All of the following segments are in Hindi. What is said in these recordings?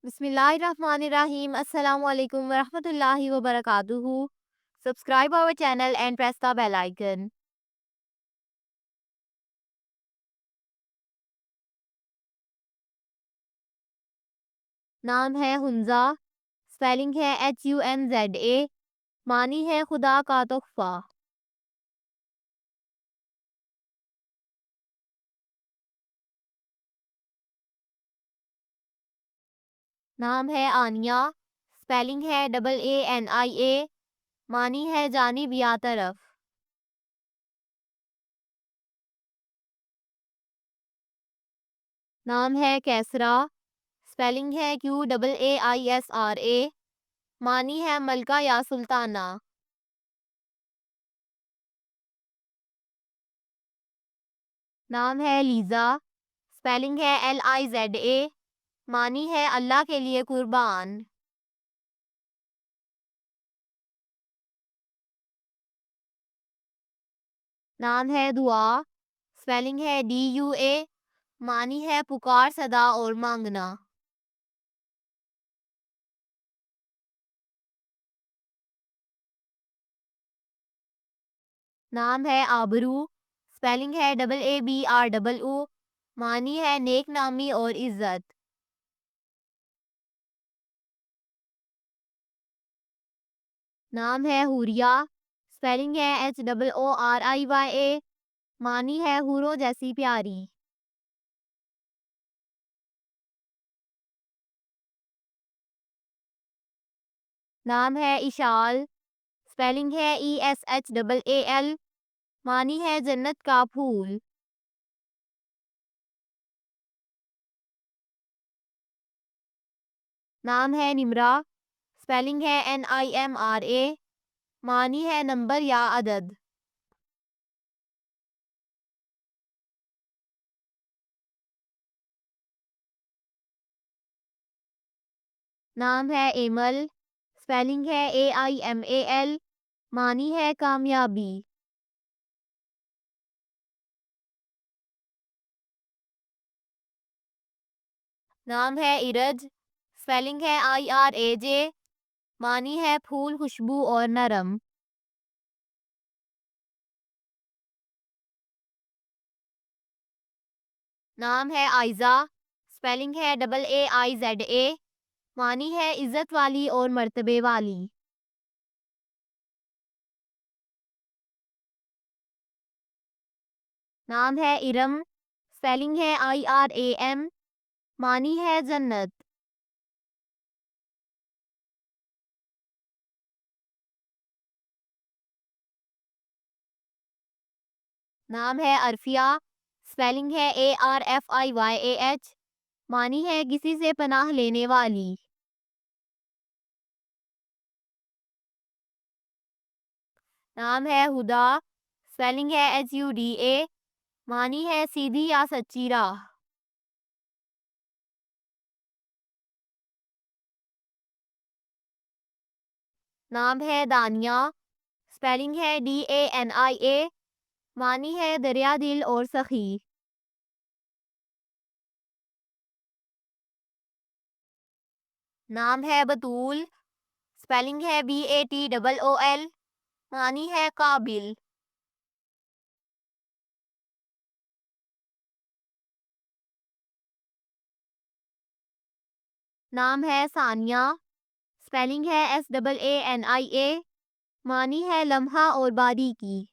Bismillahirrahmanirrahim. Assalamu alaikum warahmatullahi wabarakatuhu. Subscribe our channel and press the bell icon. नाम है हुंजा, स्पेलिंग है HUNZA, मानी है खुदा का तोहफा। नाम है आनिया, स्पेलिंग है AANIA, मानी है जानिब या तरफ। नाम है कैसरा, स्पेलिंग है QAAISRA, मानी है मलका या सुल्ताना। नाम है लीज़ा, स्पेलिंग है LIZA, मानी है अल्लाह के लिए कुर्बान। नाम है दुआ, स्पेलिंग है DUA, मानी है पुकार सदा और मांगना। नाम है आबरू, स्पेलिंग है AABROO, मानी है नेक नामी और इज्जत। नाम है हुरिया, स्पेलिंग है HOORIYA, मानी है हूरों जैसी प्यारी। नाम है इशाल, स्पेलिंग है ESHAAL, मानी है जन्नत का फूल। नाम है निमरा, स्पेलिंग है NIMRA, मानी है नंबर या अदद। नाम है एमल, स्पेलिंग है AIMAL, मानी है कामयाबी। नाम है इरज, स्पेलिंग है IRAJ, मानी है फूल खुशबू और नरम। नाम है आयजा, स्पेलिंग है AAIZA, मानी है इज्जत वाली और मर्तबे वाली। नाम है इरम, स्पेलिंग है IRAM, मानी है जन्नत। नाम है अरफिया, स्पेलिंग है ARFIYAH, मानी है किसी से पनाह लेने वाली। नाम है हुदा, स्पेलिंग है HUDA, मानी है सीधी या सच्ची राह। नाम है दानिया, स्पेलिंग है DANIA, मानी है दरिया दिल और सखी। नाम है बतूल, स्पेलिंग है BATOOL, मानी है काबिल। नाम है सानिया, स्पेलिंग है SAANIA, मानी है लम्हा और बारीकी।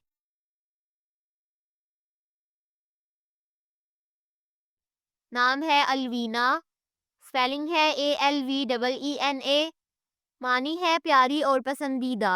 नाम है अलवीना, स्पेलिंग है ALVEENA, मानी है प्यारी और पसंदीदा।